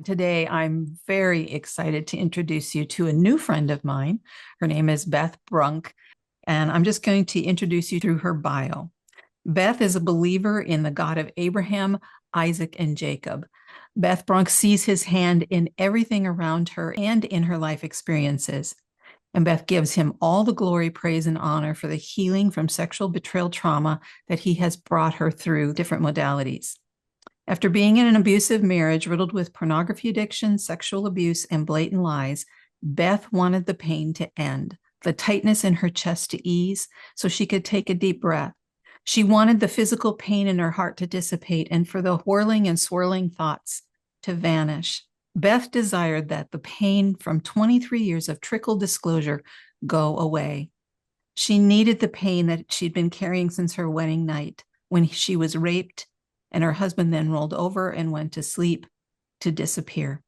Today, I'm very excited to introduce you to a new friend of mine. Her name is Beth Brunk, and I'm just going to introduce you through her bio. Beth is a believer in the God of Abraham, Isaac, and Jacob. Beth Brunk sees his hand in everything around her and in her life experiences. And Beth gives him all the glory, praise, and honor for the healing from sexual betrayal trauma that he has brought her through different modalities. After being in an abusive marriage riddled with pornography addiction, sexual abuse, and blatant lies, Beth wanted the pain to end, the tightness in her chest to ease, so she could take a deep breath. She wanted the physical pain in her heart to dissipate and for the whirling and swirling thoughts to vanish. Beth desired that the pain from 23 years of trickle disclosure go away. She needed the pain that she'd been carrying since her wedding night when she was raped and her husband then rolled over and went to sleep to disappear.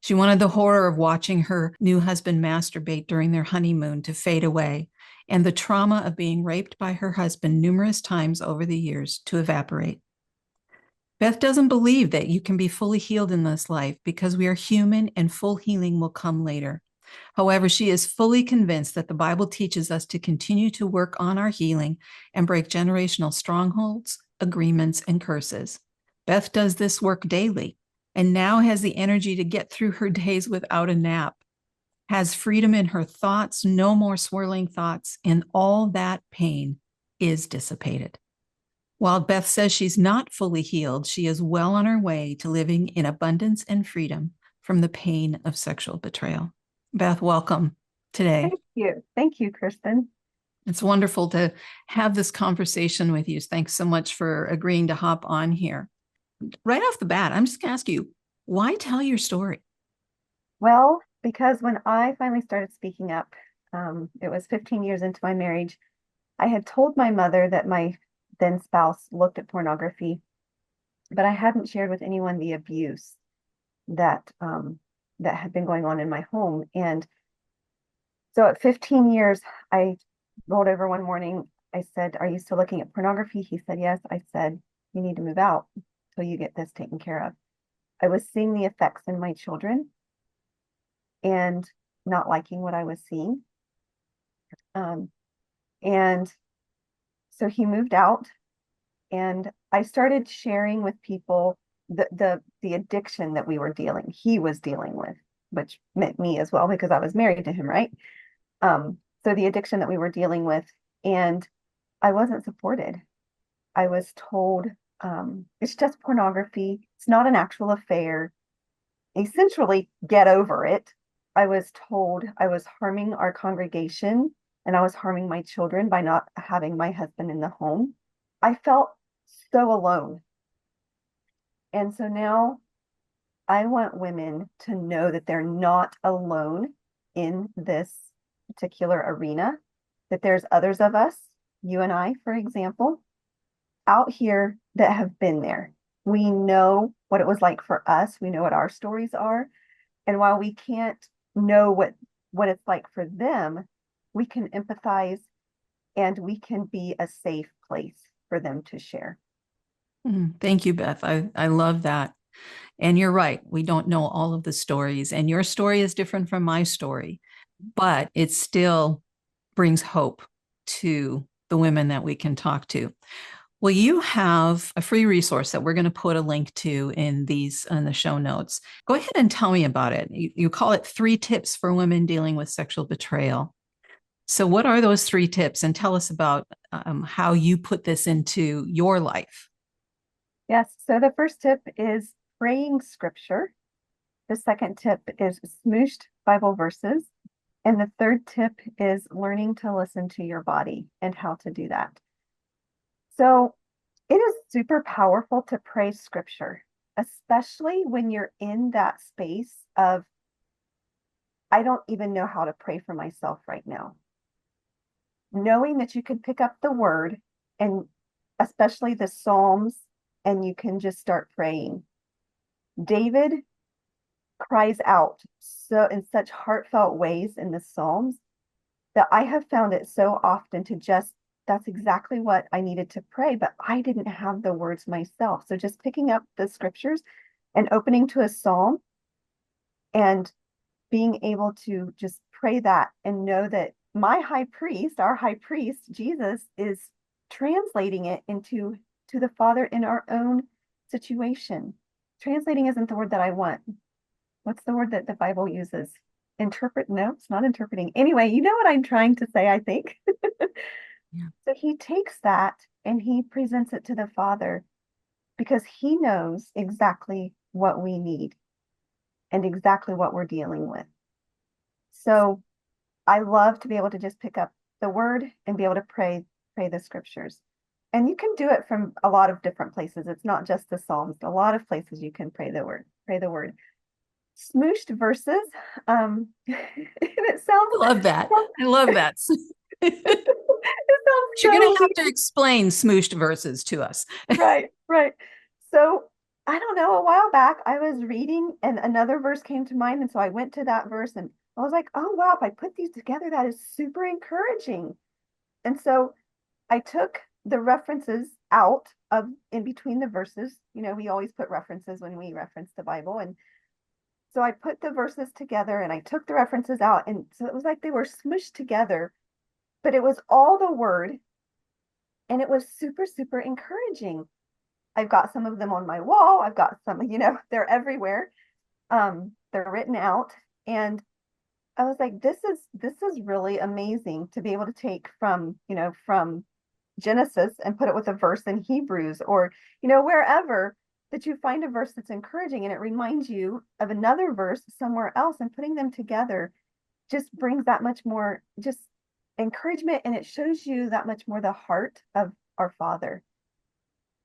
She wanted the horror of watching her new husband masturbate during their honeymoon to fade away, and the trauma of being raped by her husband numerous times over the years to evaporate. Beth doesn't believe that you can be fully healed in this life because we are human and full healing will come later. However, she is fully convinced that the Bible teaches us to continue to work on our healing and break generational strongholds, agreements, and curses. Beth does this work daily and now has the energy to get through her days without a nap, has freedom in her thoughts, no more swirling thoughts, and all that pain is dissipated. While Beth says she's not fully healed, she is well on her way to living in abundance and freedom from the pain of sexual betrayal. Beth, welcome today. Thank you. Thank you, Kirsten. It's wonderful to have this conversation with you. Thanks so much for agreeing to hop on here. Right off the bat, I'm just going to ask you, why tell your story? Well, because when I finally started speaking up, it was 15 years into my marriage. I had told my mother that my then spouse looked at pornography, but I hadn't shared with anyone the abuse that had been going on in my home. And so at 15 years, I rolled over one morning. I said, "Are you still looking at pornography?" He said, "Yes." I said, "You need to move out till you get this taken care of." I was seeing the effects in my children and not liking what I was seeing. And so he moved out, and I started sharing with people the addiction that he was dealing with, which meant me as well because I was married to him, right? So the addiction that we were dealing with, and I wasn't supported. I was told it's just pornography. It's not an actual affair. Essentially, get over it. I was told I was harming our congregation and I was harming my children by not having my husband in the home. I felt so alone. And so now I want women to know that they're not alone in this particular arena, that there's others of us, you and I, for example, out here that have been there. We know what it was like for us. We know what our stories are. And while we can't know what it's like for them, we can empathize and we can be a safe place for them to share. Thank you, Beth. I love that. And you're right. We don't know all of the stories, and your story is different from my story, but it still brings hope to the women that we can talk to. Well, you have a free resource that we're going to put a link to in the show notes. Go ahead and tell me about it. You call it 3 tips for women dealing with sexual betrayal. So what are those 3 tips? And tell us about how you put this into your life. Yes. So the first tip is praying scripture. The second tip is smooshed Bible verses. And the third tip is learning to listen to your body and how to do that. So it is super powerful to pray scripture, especially when you're in that space of, I don't even know how to pray for myself right now. Knowing that you can pick up the word and especially the Psalms, and you can just start praying. David cries out so in such heartfelt ways in the Psalms that I have found it so often to just, that's exactly what I needed to pray, but I didn't have the words myself. So just picking up the scriptures and opening to a psalm And being able to just pray that and know that my high priest, our high priest, Jesus, is translating it into to the Father in our own situation. Translating isn't the word that I want. What's the word that the Bible uses? Interpret? No, it's not interpreting. Anyway, you know what I'm trying to say, I think. Yeah. So he takes that and he presents it to the Father because he knows exactly what we need and exactly what we're dealing with. So I love to be able to just pick up the word and be able to pray the scriptures. And you can do it from a lot of different places. It's not just the Psalms. A lot of places you can pray the word. Pray the word. Smooshed verses. And it sounds I love that. I love that. it sounds You're going so to have to explain smooshed verses to us. right, right. So I don't know, a while back I was reading and another verse came to mind. And so I went to that verse and I was like, oh wow, if I put these together, that is super encouraging. And so I took the references out of in between the verses. You know, we always put references when we reference the Bible. And so I put the verses together and I took the references out. And so it was like they were smushed together, but it was all the word and it was super, super encouraging. I've got some of them on my wall. I've got some, they're everywhere. They're written out. And I was like, this is really amazing to be able to take from Genesis and put it with a verse in Hebrews or, wherever that you find a verse that's encouraging and it reminds you of another verse somewhere else and putting them together just brings that much more just encouragement and it shows you that much more the heart of our Father.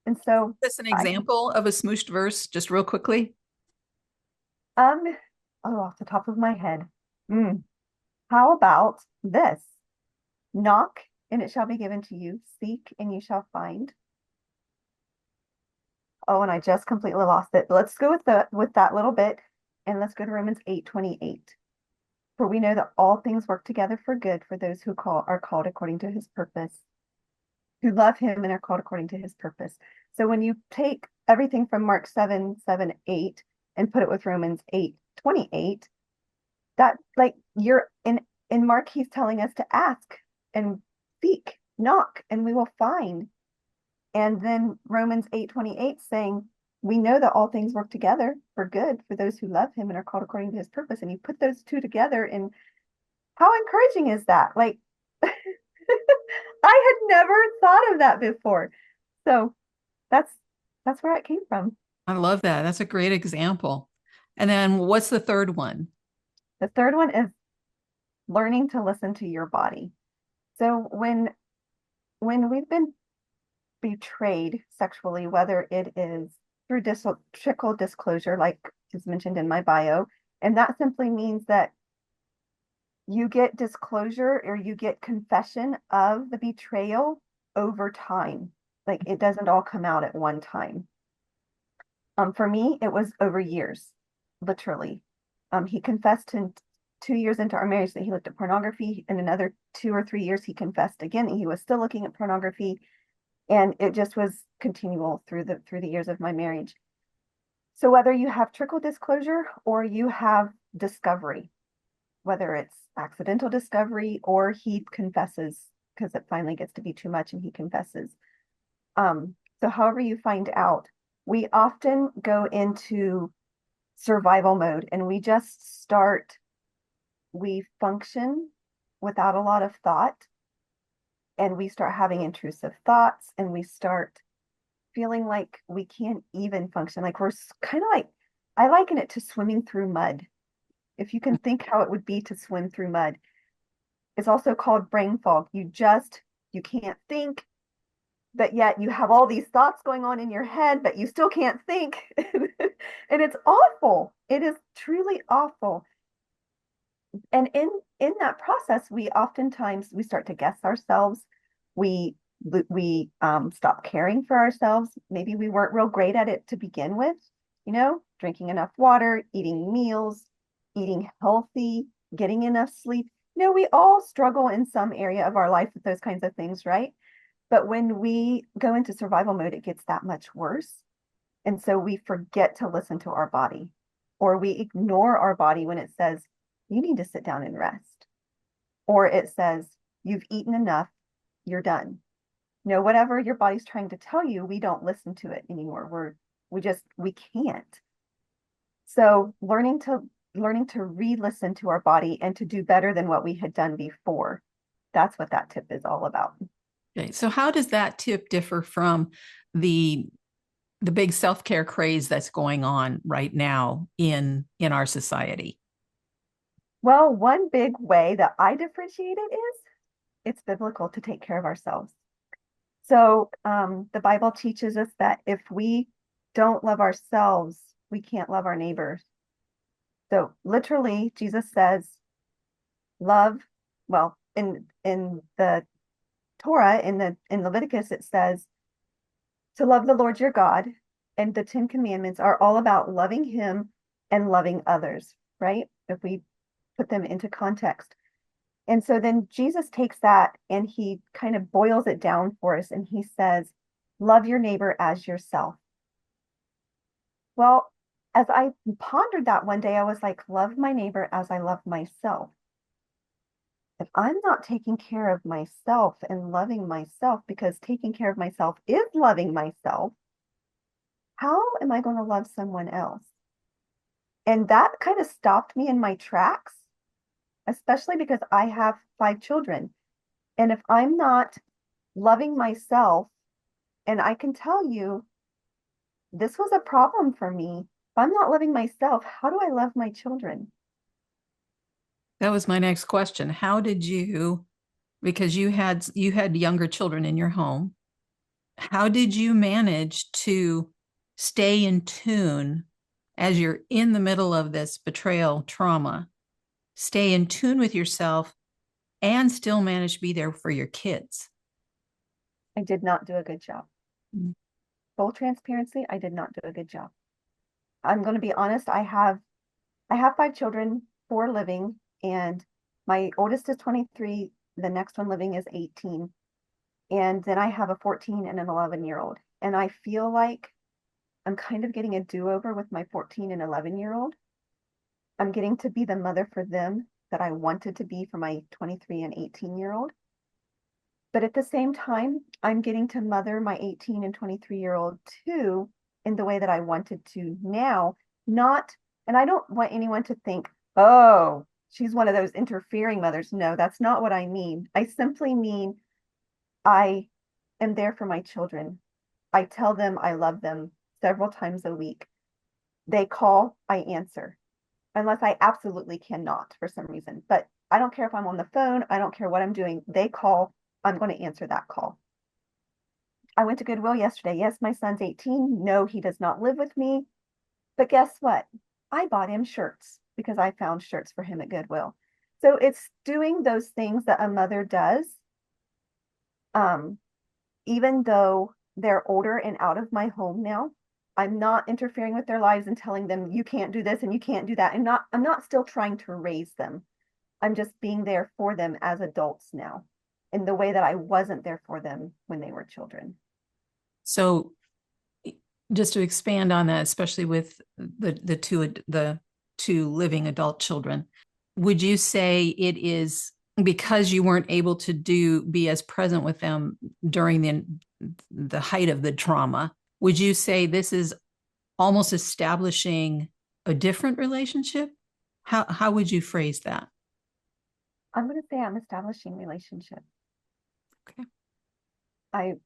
And so That's an I, example of a smooshed verse, just real quickly. um, oh, off the top of my head, mm, how about this? Knock and it shall be given to you. Seek and you shall find. Oh, and I just completely lost it. Let's go with that little bit and let's go to Romans 8:28. For we know that all things work together for good for those who are called according to his purpose, who love him and are called according to his purpose. So when you take everything from Mark 7:8 and put it with Romans 8:28, that like you're in Mark, he's telling us to ask and seek, knock, and we will find. And then Romans 8:28 saying, we know that all things work together for good for those who love him and are called according to his purpose. And you put those two together, and how encouraging is that? Like, I had never thought of that before. So that's that's where it came from. I love that. That's a great example. And then what's the third one? The third one is learning to listen to your body. So when we've been betrayed sexually, whether it is through trickle disclosure, like is mentioned in my bio, and that simply means that you get disclosure or you get confession of the betrayal over time. Like it doesn't all come out at one time. For me, it was over years, literally. He confessed 2 years into our marriage that he looked at pornography. In another 2 or 3 years, he confessed again that he was still looking at pornography, and it just was continual through the years of my marriage. So whether you have trickle disclosure or you have discovery, whether it's accidental discovery or he confesses because it finally gets to be too much and he confesses. So however you find out, we often go into survival mode and we function without a lot of thought and we start having intrusive thoughts and we start feeling like we can't even function. Like we're kind of like, I liken it to swimming through mud. If you can think how it would be to swim through mud. It's also called brain fog. You can't think, but yet you have all these thoughts going on in your head, but you still can't think. And it's awful. It is truly awful. And in that process, we oftentimes we start to guess ourselves. We stop caring for ourselves. Maybe we weren't real great at it to begin with, drinking enough water, eating meals, eating healthy, getting enough sleep. We all struggle in some area of our life with those kinds of things, right? But when we go into survival mode, it gets that much worse. And so we forget to listen to our body. or we ignore our body when it says, you need to sit down and rest, or it says, you've eaten enough, you're done. Whatever your body's trying to tell you, we don't listen to it anymore. We can't. So learning to re-listen to our body and to do better than what we had done before. That's what that tip is all about. Okay, so how does that tip differ from the big self-care craze that's going on right now in our society? Well, one big way that I differentiate it is it's biblical to take care of ourselves. So the Bible teaches us that if we don't love ourselves, we can't love our neighbors. So literally, Jesus says, love, well, in the Torah, in Leviticus, it says to love the Lord your God, and the 10 Commandments are all about loving him and loving others, right? If we put them into context. And so then Jesus takes that and he kind of boils it down for us, and he says, love your neighbor as yourself. Well, as I pondered that one day, I was like, love my neighbor as I love myself. If I'm not taking care of myself and loving myself, because taking care of myself is loving myself, how am I going to love someone else? And that kind of stopped me in my tracks, especially because I have 5 children. And if I'm not loving myself, and I can tell you, this was a problem for me. If I'm not loving myself, how do I love my children? That was my next question. How did you, because you had younger children in your home, how did you manage to stay in tune as you're in the middle of this betrayal trauma, stay in tune with yourself and still manage to be there for your kids? I did not do a good job. Mm. Full transparency, I did not do a good job. I'm going to be honest, I have 5 children, 4 living, and my oldest is 23, the next one living is 18. And then I have a 14 and an 11-year-old. And I feel like I'm kind of getting a do-over with my 14 and 11-year-old. I'm getting to be the mother for them that I wanted to be for my 23 and 18-year-old. But at the same time, I'm getting to mother my 18 and 23-year-old too, in the way that I wanted to now. Not, and I don't want anyone to think, oh, she's one of those interfering mothers. No, that's not what I mean. I simply mean I am there for my children. I tell them I love them several times a week. They call, I answer, unless I absolutely cannot for some reason. But I don't care if I'm on the phone. I don't care what I'm doing. They call, I'm going to answer that call. I went to Goodwill yesterday. Yes, my son's 18. No, he does not live with me. But guess what? I bought him shirts because I found shirts for him at Goodwill. So it's doing those things that a mother does. Even though they're older and out of my home now, I'm not interfering with their lives and telling them you can't do this and you can't do that. I'm not still trying to raise them. I'm just being there for them as adults now in the way that I wasn't there for them when they were children. So just to expand on that, especially with the two living adult children, would you say it is because you weren't able to be as present with them during the height of the trauma? Would you say this is almost establishing a different relationship? How would you phrase that? I'm going to say I'm establishing relationship. Okay.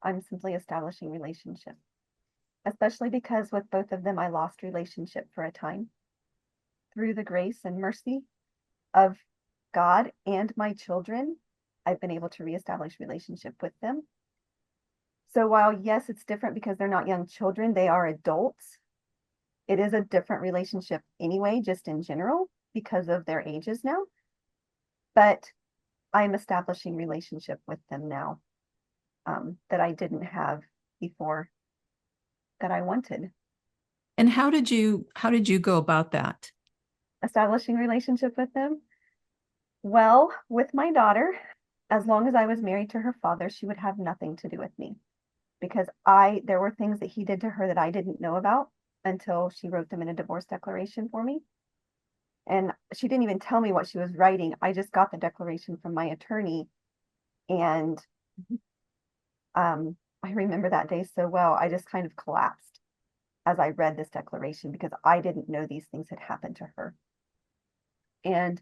I'm simply establishing relationship, especially because with both of them, I lost relationship for a time. Through the grace and mercy of God and my children, I've been able to reestablish relationship with them. So while yes, it's different because they're not young children, they are adults. It is a different relationship anyway, just in general, because of their ages now. But I'm establishing relationship with them now, that I didn't have before, that I wanted. And how did you go about that? Establishing relationship with them? Well, with my daughter, as long as I was married to her father, she would have nothing to do with me because there were things that he did to her that I didn't know about. until she wrote them in a divorce declaration for me. And she didn't even tell me what she was writing. I just got the declaration from my attorney. And I remember that day so well. I just kind of collapsed as I read this declaration because I didn't know these things had happened to her. And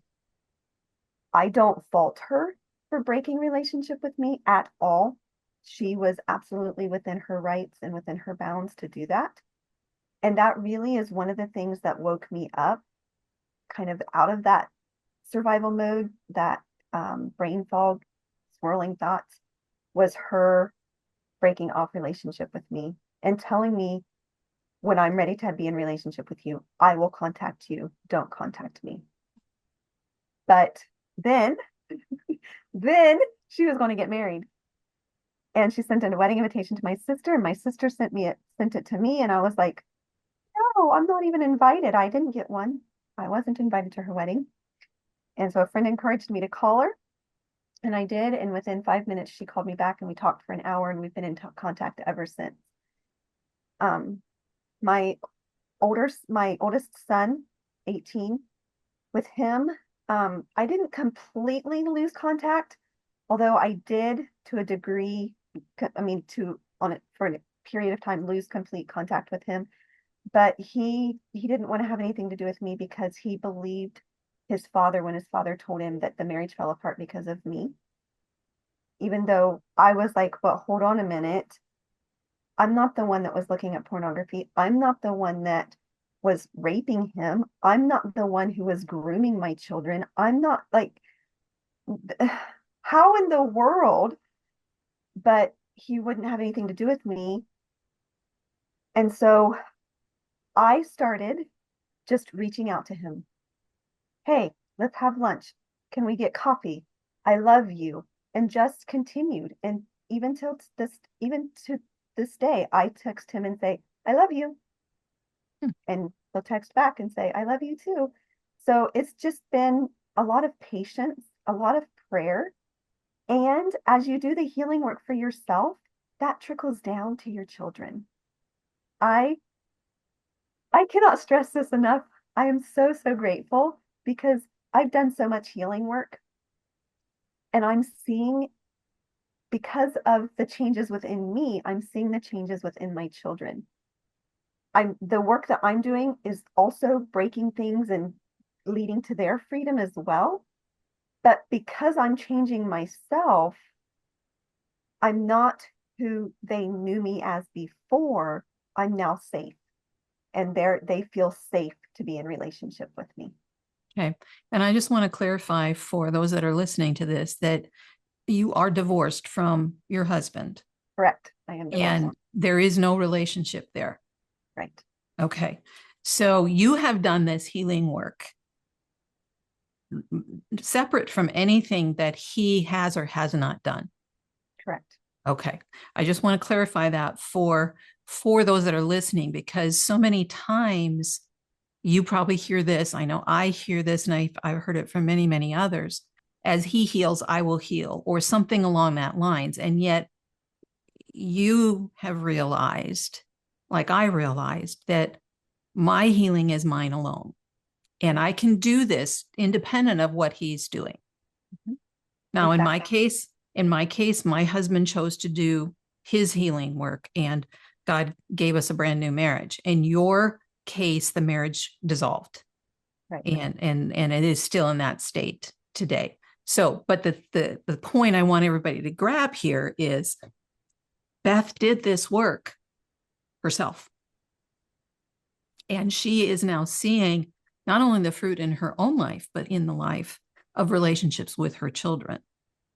I don't fault her for breaking relationship with me at all. She was absolutely within her rights and within her bounds to do that. And that really is one of the things that woke me up kind of out of that survival mode, that brain fog, swirling thoughts, was her breaking off relationship with me and telling me, when I'm ready to be in relationship with you, I will contact you. Don't contact me. But then, then she was going to get married. And she sent a wedding invitation to my sister, and my sister sent it to me, and I was like, no, I'm not even invited. I didn't get one. I wasn't invited to her wedding. And so a friend encouraged me to call her, and I did. And within 5 minutes, she called me back, and we talked for an hour, and we've been in contact ever since. My oldest son, 18, with him, I didn't completely lose contact, although I did to a degree, for a period of time, lose complete contact with him. But he didn't want to have anything to do with me because he believed his father when his father told him that the marriage fell apart because of me. Even though I was like, well, hold on a minute. I'm not the one that was looking at pornography. I'm not the one that was raping him. I'm not the one who was grooming my children. I'm not like, how in the world? But he wouldn't have anything to do with me. And so I started just reaching out to him. Hey, let's have lunch. Can we get coffee? I love you. And just continued. And even to this day, I text him and say, I love you. And he'll text back and say, I love you too. So it's just been a lot of patience, a lot of prayer. And as you do the healing work for yourself, that trickles down to your children. I cannot stress this enough. I am so, so grateful because I've done so much healing work. And I'm seeing, because of the changes within me, I'm seeing the changes within my children. The work that I'm doing is also breaking things and leading to their freedom as well. But because I'm changing myself, I'm not who they knew me as before. I'm now safe. And they feel safe to be in relationship with me. Okay. And I just want to clarify for those that are listening to this that you are divorced from your husband. Correct. I am divorced. And there is no relationship there. Right. Okay. So you have done this healing work separate from anything that he has or has not done. Correct. Okay. I just want to clarify that for those that are listening, because so many times you probably hear this. I know I hear this, and I've heard it from many, many others. As he heals, I will heal, or something along that lines. And yet you have realized, like I realized, that my healing is mine alone. And I can do this independent of what he's doing. Mm-hmm. Now, exactly. in my case, my husband chose to do his healing work, and God gave us a brand new marriage. In your case, the marriage dissolved. Right. And it is still in that state today. So, but the point I want everybody to grab here is Beth did this work herself. And she is now seeing not only the fruit in her own life, but in the life of relationships with her children.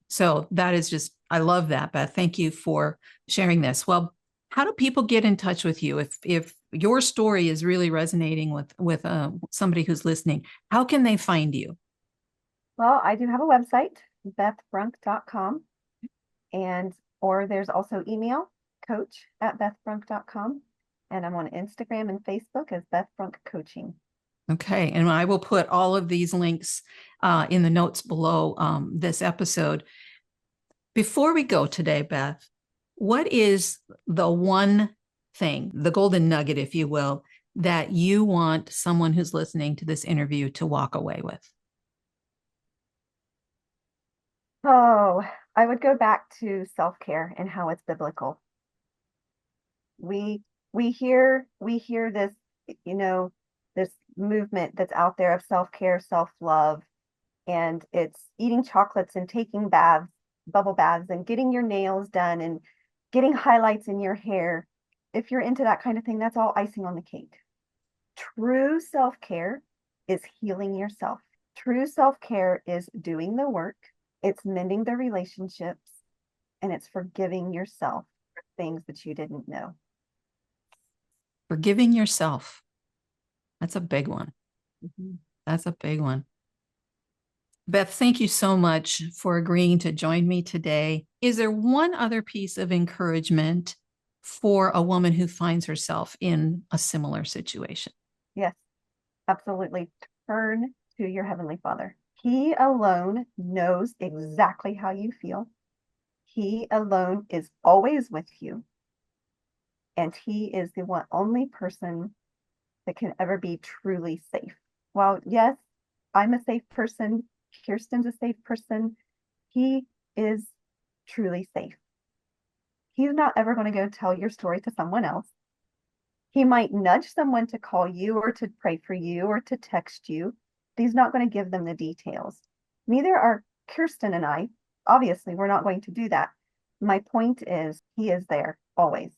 So that is just, I love that, Beth. Thank you for sharing this. Well, how do people get in touch with you? If your story is really resonating with somebody who's listening, how can they find you? Well, I do have a website, bethbrunk.com, or there's also email, coach@bethbrunk.com. And I'm on Instagram and Facebook as Beth Brunk Coaching. Okay. And I will put all of these links in the notes below this episode. Before we go today, Beth, what is the one thing, the golden nugget, if you will, that you want someone who's listening to this interview to walk away with? Oh, I would go back to self-care and how it's biblical. We we hear this, you know, this movement that's out there of self-care, self-love, and it's eating chocolates and taking baths, bubble baths, and getting your nails done and getting highlights in your hair. If you're into that kind of thing, that's all icing on the cake. True self-care is healing yourself. True self-care is doing the work, it's mending the relationships, and it's forgiving yourself for things that you didn't know. Forgiving yourself. That's a big one. Mhm. That's a big one. Beth, thank you so much for agreeing to join me today. Is there one other piece of encouragement for a woman who finds herself in a similar situation? Yes, absolutely. Turn to your Heavenly Father. He alone knows exactly how you feel. He alone is always with you. And He is the one only person that can ever be truly safe. While, yes, I'm a safe person, Kirsten's a safe person, He is truly safe. He's not ever going to go tell your story to someone else. He might nudge someone to call you or to pray for you or to text you, but he's not going to give them the details. Neither are Kirsten and I. Obviously, we're not going to do that. My point is, he is there always.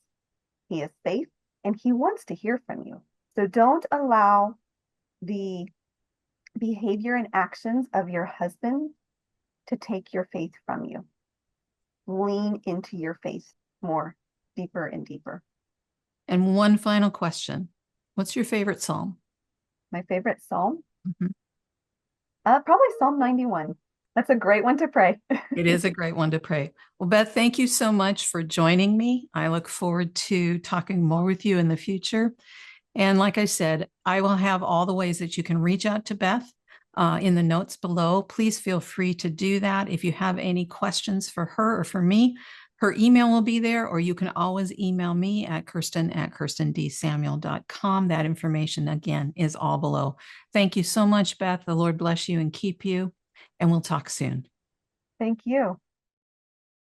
He is safe and he wants to hear from you. So don't allow the behavior and actions of your husband to take your faith from you. Lean into your faith more, deeper and deeper. And one final question. What's your favorite psalm? My favorite psalm? Mhm. Probably Psalm 91. That's a great one to pray. It is a great one to pray. Well, Beth, thank you so much for joining me. I look forward to talking more with you in the future. And like I said, I will have all the ways that you can reach out to Beth in the notes below. Please feel free to do that. If you have any questions for her or for me, her email will be there, or you can always email me at kirsten@kirstendsamuel.com. That information, again, is all below. Thank you so much, Beth. The Lord bless you and keep you, and we'll talk soon. Thank you.